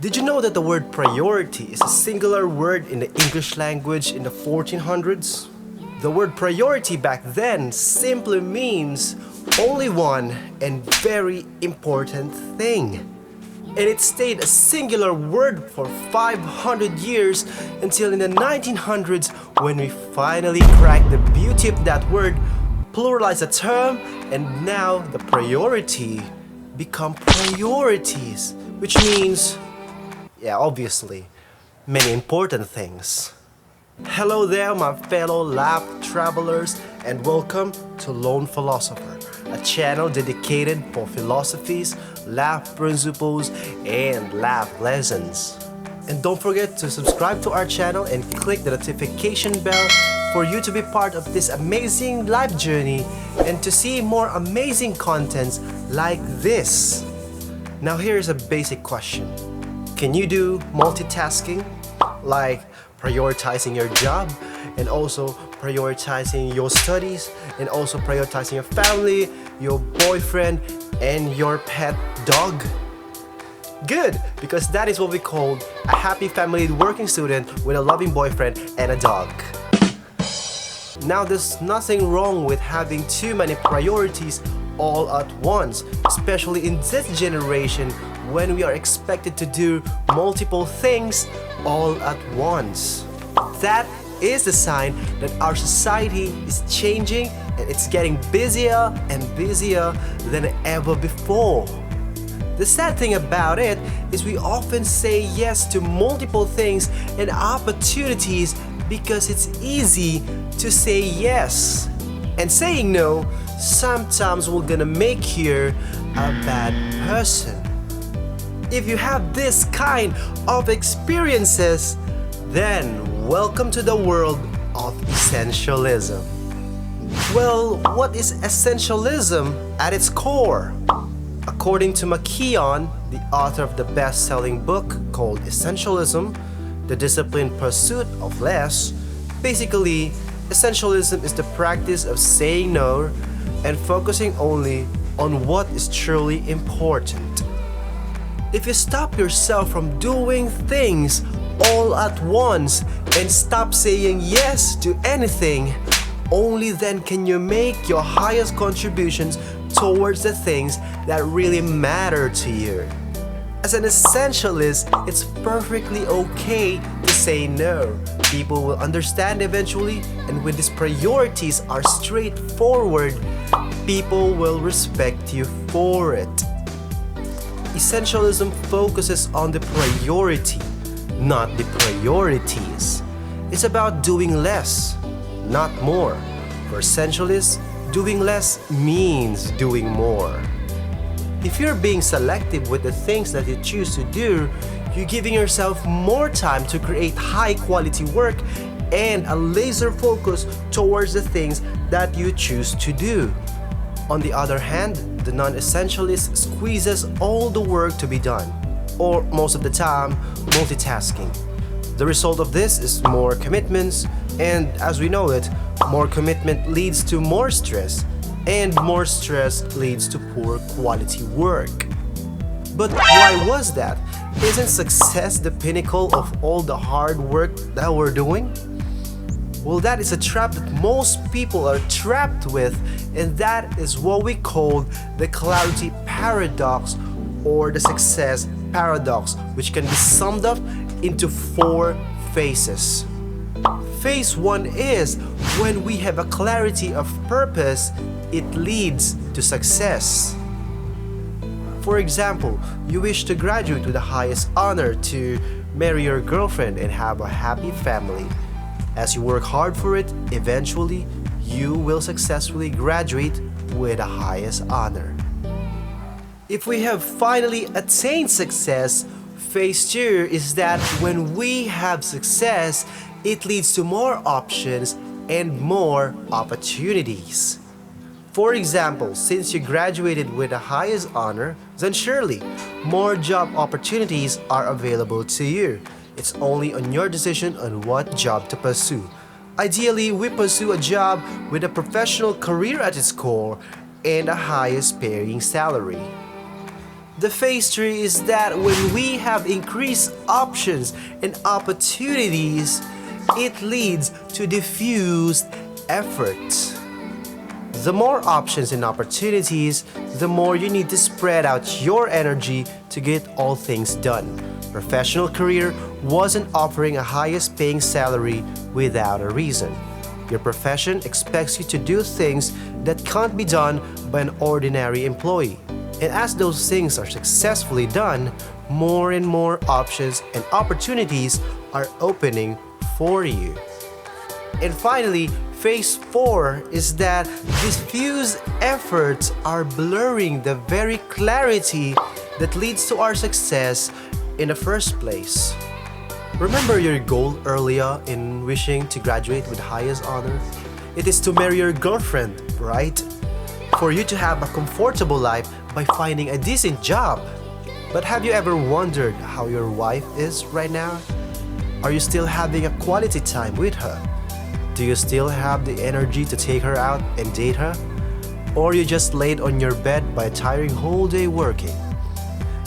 Did you know that the word priority is a singular word in the English language in the 1400s? The word priority back then simply means only one and very important thing. And it stayed a singular word for 500 years until in the 1900s when we finally cracked the beauty of that word, pluralized the term, and now the priority become priorities, which means, yeah, obviously, many important things. Hello there, my fellow lab travelers, and welcome to Lone Philosopher, a channel dedicated for philosophies, life principles, and life lessons. And don't forget to subscribe to our channel and click the notification bell for you to be part of this amazing life journey and to see more amazing contents like this. Now here's a basic question. Can you do multitasking? Like prioritizing your job and also prioritizing your studies and also prioritizing your family, your boyfriend, and your pet dog? Good, because that is what we call a happy family working student with a loving boyfriend and a dog. Now there's nothing wrong with having too many priorities all at once, especially in this generation when we are expected to do multiple things all at once. That is the sign that our society is changing and it's getting busier and busier than ever before. The sad thing about it is we often say yes to multiple things and opportunities because it's easy to say yes. And saying no, sometimes we're gonna make you a bad person. If you have this kind of experiences, then welcome to the world of Essentialism. Well, what is Essentialism at its core? According to McKeon, the author of the best-selling book called Essentialism, The Disciplined Pursuit of Less, basically, Essentialism is the practice of saying no and focusing only on what is truly important. If you stop yourself from doing things all at once and stop saying yes to anything, only then can you make your highest contributions towards the things that really matter to you. As an essentialist, it's perfectly okay to say no. People will understand eventually, and when these priorities are straightforward, people will respect you for it. Essentialism focuses on the priority, not the priorities. It's about doing less, not more. For essentialists, doing less means doing more. If you're being selective with the things that you choose to do, you're giving yourself more time to create high-quality work and a laser focus towards the things that you choose to do. On the other hand, the non-essentialist squeezes all the work to be done, or most of the time, multitasking. The result of this is more commitments, and as we know it, more commitment leads to more stress, and more stress leads to poor quality work. But why was that? Isn't success the pinnacle of all the hard work that we're doing? Well, that is a trap that most people are trapped with, and that is what we call the clarity paradox or the success paradox, which can be summed up into 4 phases. Phase 1 is when we have a clarity of purpose, it leads to success. For example, you wish to graduate with the highest honor, to marry your girlfriend and have a happy family. As you work hard for it, eventually, you will successfully graduate with the highest honor. If we have finally attained success, phase 2 is that when we have success, it leads to more options and more opportunities. For example, since you graduated with the highest honor, then surely more job opportunities are available to you. It's only on your decision on what job to pursue. Ideally, we pursue a job with a professional career at its core and the highest paying salary. The phase 3 is that when we have increased options and opportunities, it leads to diffused effort. The more options and opportunities, the more you need to spread out your energy to get all things done. Professional career wasn't offering a highest paying salary without a reason. Your profession expects you to do things that can't be done by an ordinary employee. And as those things are successfully done, more and more options and opportunities are opening for you. And finally, phase 4 is that diffused efforts are blurring the very clarity that leads to our success in the first place. Remember your goal earlier in wishing to graduate with highest honor? It is to marry your girlfriend, right? For you to have a comfortable life by finding a decent job. But have you ever wondered how your wife is right now? Are you still having a quality time with her? Do you still have the energy to take her out and date her? Or you just laid on your bed by a tiring whole day working?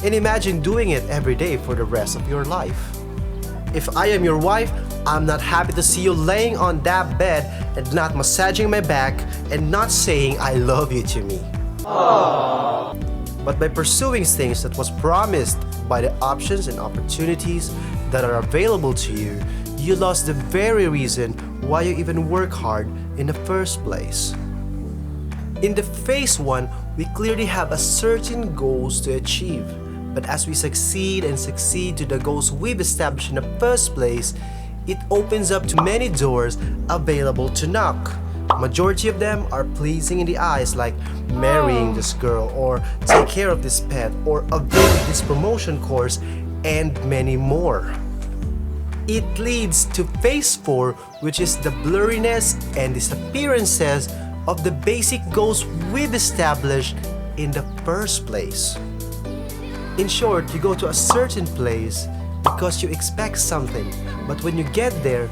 And imagine doing it every day for the rest of your life. If I am your wife, I'm not happy to see you laying on that bed and not massaging my back and not saying I love you to me. Aww. But by pursuing things that was promised by the options and opportunities that are available to you, you lost the very reason why you even work hard in the first place. In the phase 1, we clearly have a certain goals to achieve. But as we succeed to the goals we've established in the first place, it opens up to many doors available to knock. Majority of them are pleasing in the eyes, like marrying this girl, or take care of this pet, or avail this promotion course, and many more. It leads to phase 4, which is the blurriness and disappearances of the basic goals we've established in the first place. In short, you go to a certain place because you expect something, but when you get there,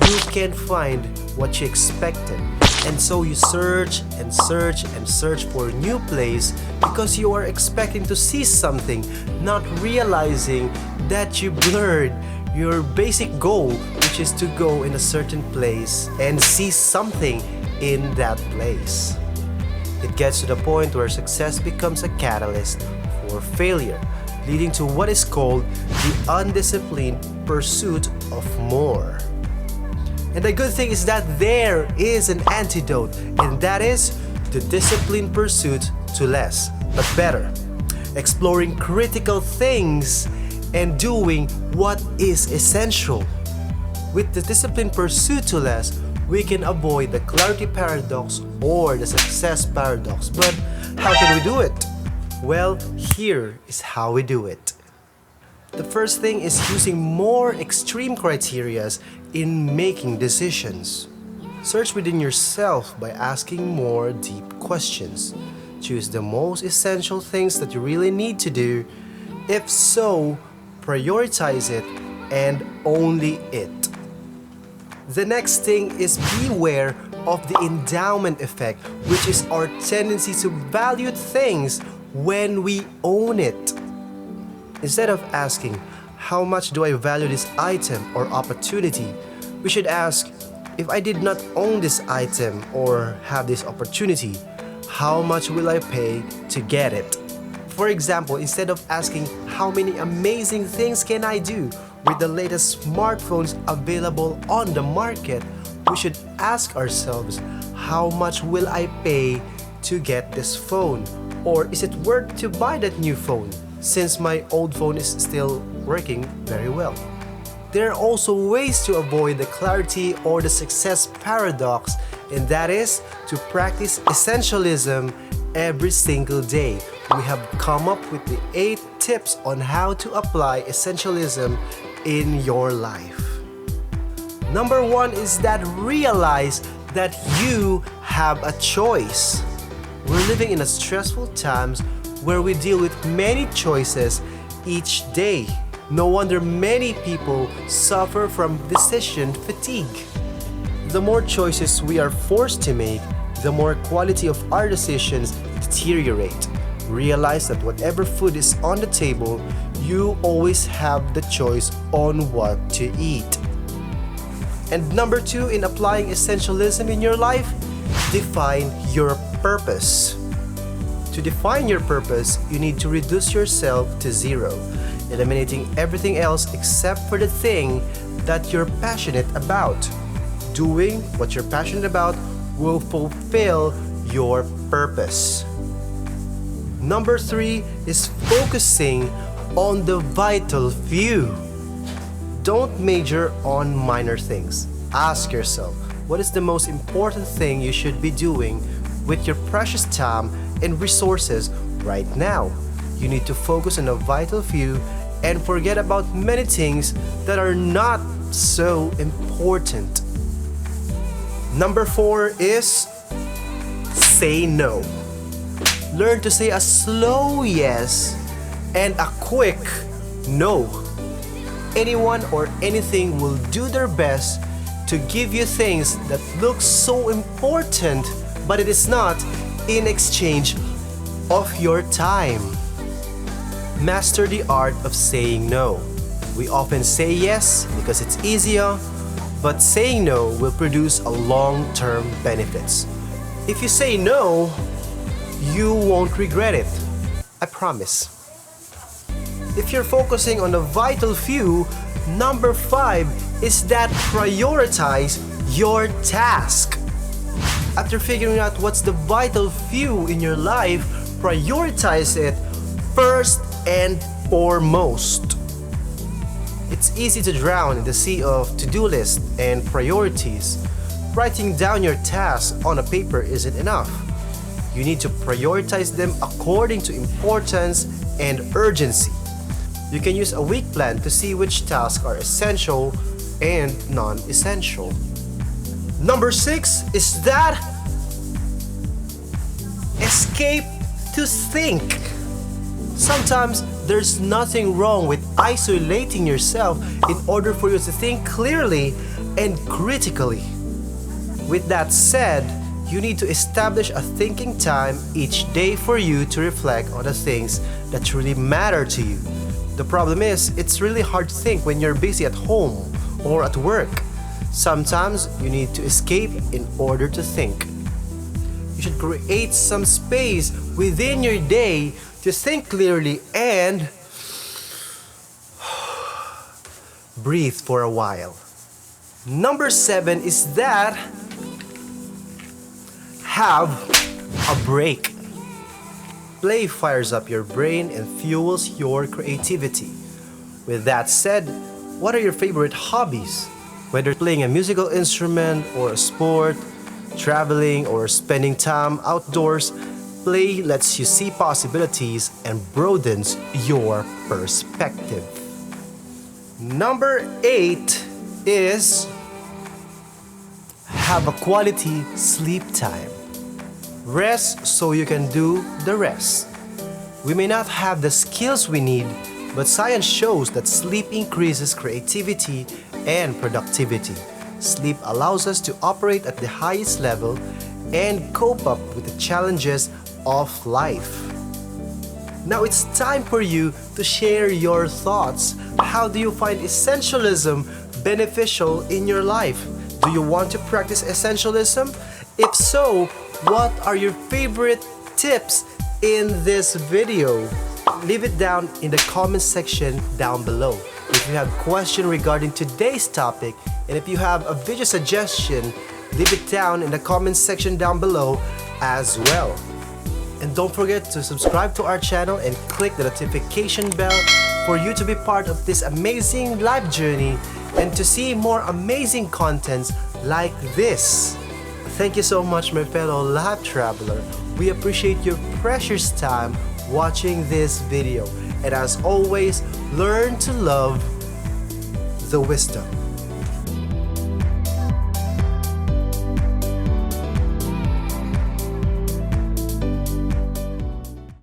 you can't find what you expected. And so you search and search and search for a new place because you are expecting to see something, not realizing that you blurred your basic goal, which is to go in a certain place and see something in that place. It gets to the point where success becomes a catalyst for failure, leading to what is called the undisciplined pursuit of more. And the good thing is that there is an antidote, and that is the disciplined pursuit to less, but better. Exploring critical things and doing what is essential. With the disciplined pursuit to less, we can avoid the clarity paradox or the success paradox. But how can we do it? Well, here is how we do it. The first thing is using more extreme criteria in making decisions. Search within yourself by asking more deep questions. Choose the most essential things that you really need to do. If so, prioritize it and only it. The next thing is beware of the endowment effect, which is our tendency to value things when we own it. Instead of asking, how much do I value this item or opportunity, we should ask, if I did not own this item or have this opportunity, how much will I pay to get it? For example, instead of asking, how many amazing things can I do with the latest smartphones available on the market, we should ask ourselves, how much will I pay to get this phone? Or is it worth to buy that new phone, since my old phone is still working very well? There are also ways to avoid the clarity or the success paradox, and that is to practice essentialism every single day. We have come up with the 8 tips on how to apply essentialism in your life. Number 1 is that realize that you have a choice. We're living in a stressful times where we deal with many choices each day. No wonder many people suffer from decision fatigue. The more choices we are forced to make, the more quality of our decisions deteriorate. Realize that whatever food is on the table, you always have the choice on what to eat. And number 2, in applying essentialism in your life, define your purpose. To define your purpose, you need to reduce yourself to 0, eliminating everything else except for the thing that you're passionate about. Doing what you're passionate about will fulfill your purpose. Number 3 is focusing on the vital few. Don't major on minor things. Ask yourself, what is the most important thing you should be doing with your precious time and resources right now? You need to focus on the vital few and forget about many things that are not so important. Number 4 is say no. Learn to say a slow yes and a quick no. Anyone or anything will do their best to give you things that look so important, but it is not, in exchange of your time. Master the art of saying no. We often say yes because it's easier, but saying no will produce a long-term benefits. If you say no, you won't regret it. I promise. If you're focusing on the vital few, number 5 is that prioritize your task. After figuring out what's the vital few in your life, prioritize it first and foremost. It's easy to drown in the sea of to-do lists and priorities. Writing down your tasks on a paper isn't enough. You need to prioritize them according to importance and urgency. You can use a week plan to see which tasks are essential and non-essential. Number 6 is that escape to think. Sometimes there's nothing wrong with isolating yourself in order for you to think clearly and critically. With that said, you need to establish a thinking time each day for you to reflect on the things that truly matter to you. The problem is, it's really hard to think when you're busy at home or at work. Sometimes you need to escape in order to think. You should create some space within your day to think clearly and breathe for a while. Number 7 is that have a break. Play fires up your brain and fuels your creativity. With that said, what are your favorite hobbies? Whether playing a musical instrument or a sport, traveling or spending time outdoors, play lets you see possibilities and broadens your perspective. Number 8 is have a quality sleep time. Rest so you can do the rest. We may not have the skills we need, but science shows that sleep increases creativity and productivity. Sleep allows us to operate at the highest level and cope up with the challenges of life. Now it's time for you to share your thoughts. How do you find essentialism beneficial in your life? Do you want to practice essentialism? If so, what are your favorite tips in this video? Leave it down in the comment section down below. If you have a question regarding today's topic, and if you have a video suggestion, leave it down in the comment section down below as well. And don't forget to subscribe to our channel and click the notification bell for you to be part of this amazing life journey and to see more amazing contents like this. Thank you so much, my fellow life traveler. We appreciate your precious time watching this video. And as always, learn to love the wisdom.